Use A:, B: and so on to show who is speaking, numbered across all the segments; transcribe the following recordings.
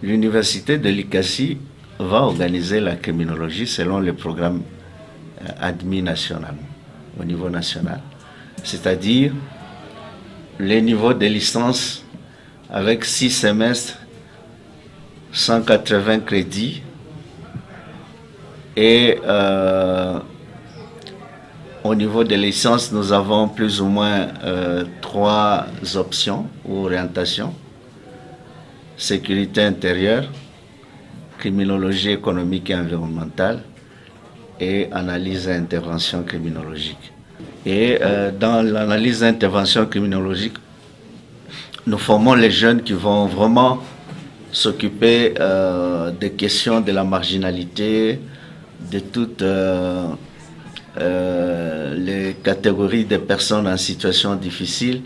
A: l'université de l'ICASI va organiser la criminologie selon le programme admis national, au niveau national. C'est-à-dire les niveaux de licence avec 6 semestres, 180 crédits et au niveau des licences, nous avons plus ou moins 3 options ou orientations. Sécurité intérieure, criminologie économique et environnementale et analyse et intervention criminologique. Et dans l'analyse et intervention criminologique, nous formons les jeunes qui vont vraiment s'occuper des questions de la marginalité, de toutes les catégories de personnes en situation difficile.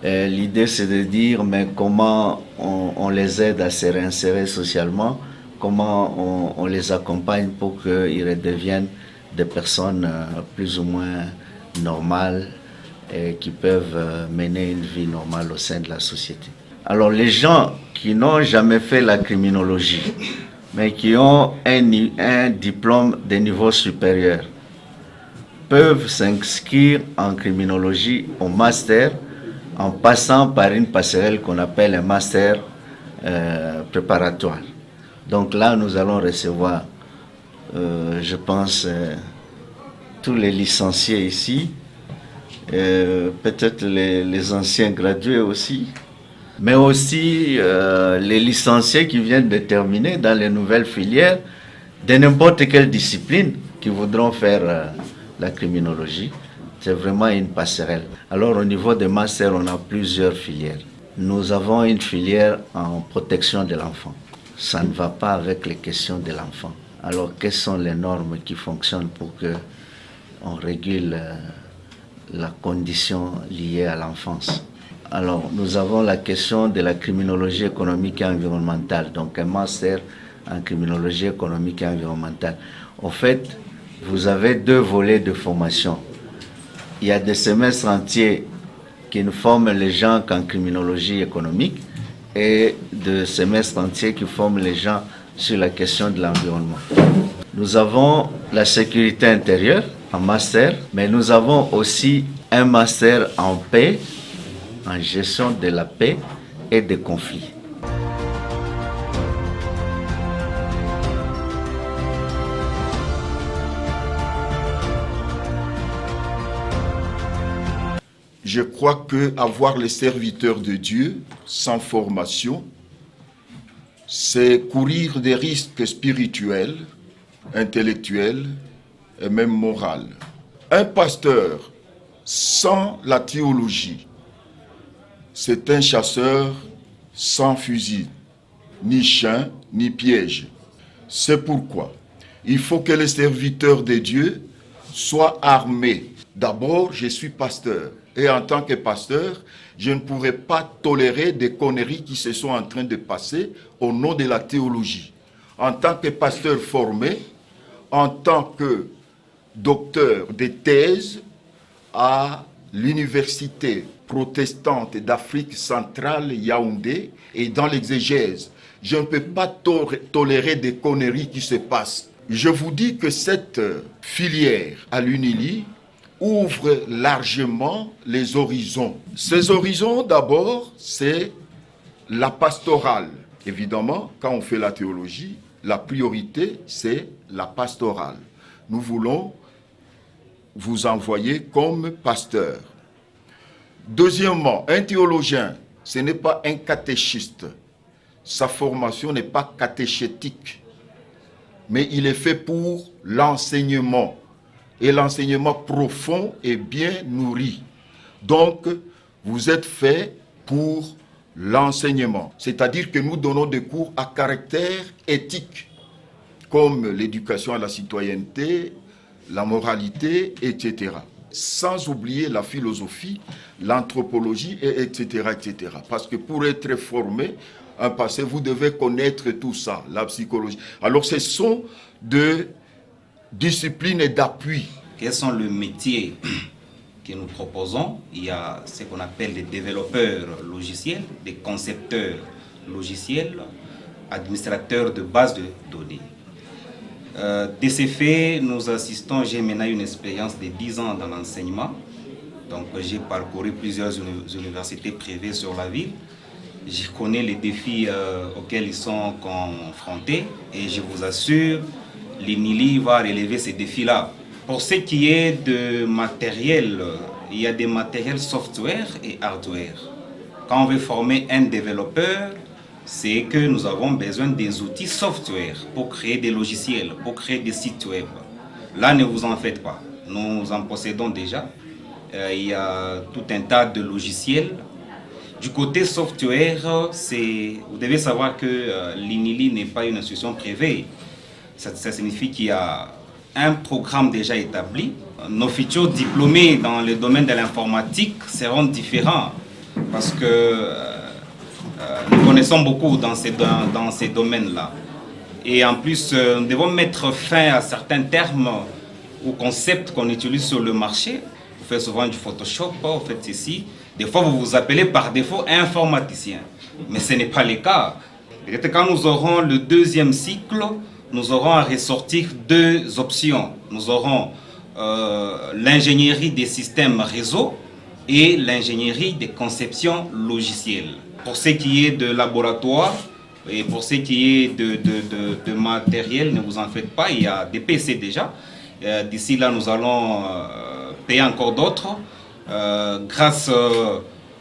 A: L'idée, c'est de dire mais comment on les aide à se réinsérer socialement, comment on les accompagne pour qu'ils redeviennent des personnes plus ou moins normales et qui peuvent mener une vie normale au sein de la société. Alors les gens qui n'ont jamais fait la criminologie, mais qui ont un diplôme de niveau supérieur, peuvent s'inscrire en criminologie au master en passant par une passerelle qu'on appelle un master préparatoire. Donc là, nous allons recevoir, je pense, tous les licenciés ici, peut-être les anciens gradués aussi, mais aussi les licenciés qui viennent de terminer dans les nouvelles filières de n'importe quelle discipline qui voudront faire la criminologie. C'est vraiment une passerelle. Alors au niveau des masters, on a plusieurs filières. Nous avons une filière en protection de l'enfant. Ça ne va pas avec les questions de l'enfant. Alors quelles sont les normes qui fonctionnent pour qu'on régule la condition liée à l'enfance? Alors nous avons la question de la criminologie économique et environnementale, donc un master en criminologie économique et environnementale. En fait, vous avez 2 volets de formation. Il y a des semestres entiers qui ne forment les gens qu'en criminologie économique et des semestres entiers qui forment les gens sur la question de l'environnement. Nous avons la sécurité intérieure en master, mais nous avons aussi un master en paix, en gestion de la paix et des conflits.
B: Je crois qu'avoir les serviteurs de Dieu sans formation, c'est courir des risques spirituels, intellectuels et même moraux. Un pasteur sans la théologie, c'est un chasseur sans fusil, ni chien, ni piège. C'est pourquoi il faut que les serviteurs de Dieu soient armés. D'abord, je suis pasteur. Et en tant que pasteur, je ne pourrais pas tolérer des conneries qui se sont en train de passer au nom de la théologie. En tant que pasteur formé, en tant que docteur de thèse à l'université protestante d'Afrique centrale, Yaoundé, et dans l'exégèse, je ne peux pas tolérer des conneries qui se passent. Je vous dis que cette filière à l'UNILI ouvre largement les horizons. Ces horizons, d'abord, c'est la pastorale. Évidemment, quand on fait la théologie, la priorité, c'est la pastorale. Nous voulons vous envoyer comme pasteur. Deuxièmement, un théologien, ce n'est pas un catéchiste. Sa formation n'est pas catéchétique, mais il est fait pour l'enseignement. Et l'enseignement profond et bien nourri. Donc, vous êtes fait pour l'enseignement. C'est-à-dire que nous donnons des cours à caractère éthique, comme l'éducation à la citoyenneté, la moralité, etc. Sans oublier la philosophie, l'anthropologie, etc., etc. Parce que pour être formé, un passé, vous devez connaître tout ça, la psychologie. Alors, ce sont de discipline et d'appui.
C: Quels sont les métiers que nous proposons? Il y a ce qu'on appelle des développeurs logiciels, des concepteurs logiciels, administrateur de base de données. De ces faits, nous assistons, j'ai maintenant une expérience de 10 ans dans l'enseignement. Donc j'ai parcouru plusieurs universités privées sur la ville. Je connais les défis auxquels ils sont confrontés et je vous assure, l'INILI va relever ces défis-là. Pour ce qui est de matériel, il y a des matériels software et hardware. Quand on veut former un développeur, c'est que nous avons besoin des outils software pour créer des logiciels, pour créer des sites web. Là, ne vous en faites pas. Nous en possédons déjà. Il y a tout un tas de logiciels. Du côté software, vous devez savoir que l'INILI n'est pas une institution privée. Ça signifie qu'il y a un programme déjà établi. Nos futurs diplômés dans le domaine de l'informatique seront différents parce que nous connaissons beaucoup dans ces domaines-là. Et en plus, nous devons mettre fin à certains termes ou concepts qu'on utilise sur le marché. Vous faites souvent du Photoshop, vous faites ceci. Des fois, vous vous appelez par défaut informaticien. Mais ce n'est pas le cas. Peut-être quand nous aurons le deuxième cycle, nous aurons à ressortir 2 options. Nous aurons l'ingénierie des systèmes réseau et l'ingénierie des conceptions logicielles. Pour ce qui est de laboratoire et pour ce qui est de matériel, ne vous en faites pas, il y a des PC déjà. D'ici là, nous allons payer encore d'autres grâce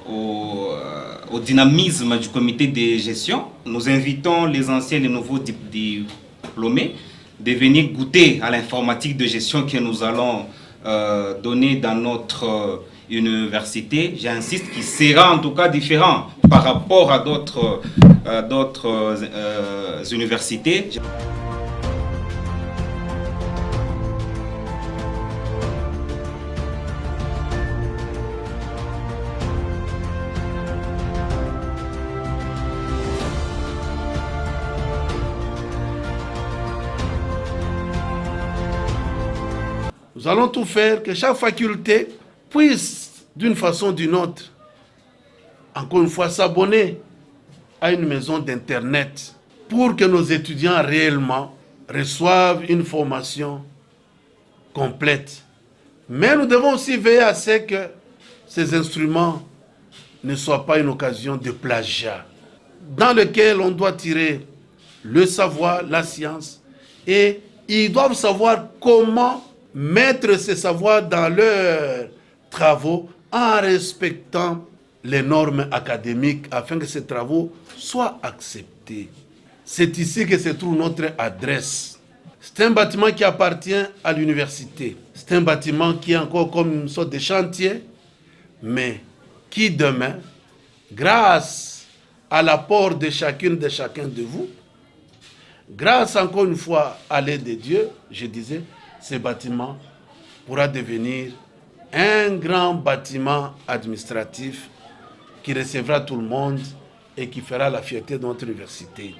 C: au dynamisme du comité de gestion. Nous invitons les anciens et les nouveaux diplômés de venir goûter à l'informatique de gestion que nous allons donner dans notre université. J'insiste qu'il sera en tout cas différent par rapport à d'autres universités.
D: Nous allons tout faire que chaque faculté puisse, d'une façon ou d'une autre, encore une fois, s'abonner à une maison d'Internet pour que nos étudiants réellement reçoivent une formation complète. Mais nous devons aussi veiller à ce que ces instruments ne soient pas une occasion de plagiat, dans lequel on doit tirer le savoir, la science, et ils doivent savoir comment mettre ces savoirs dans leurs travaux en respectant les normes académiques afin que ces travaux soient acceptés. C'est ici que se trouve notre adresse. C'est un bâtiment qui appartient à l'université. C'est un bâtiment qui est encore comme une sorte de chantier, mais qui demain, grâce à l'apport de chacun de vous, grâce encore une fois à l'aide de Dieu, je disais, ce bâtiment pourra devenir un grand bâtiment administratif qui recevra tout le monde et qui fera la fierté de notre université.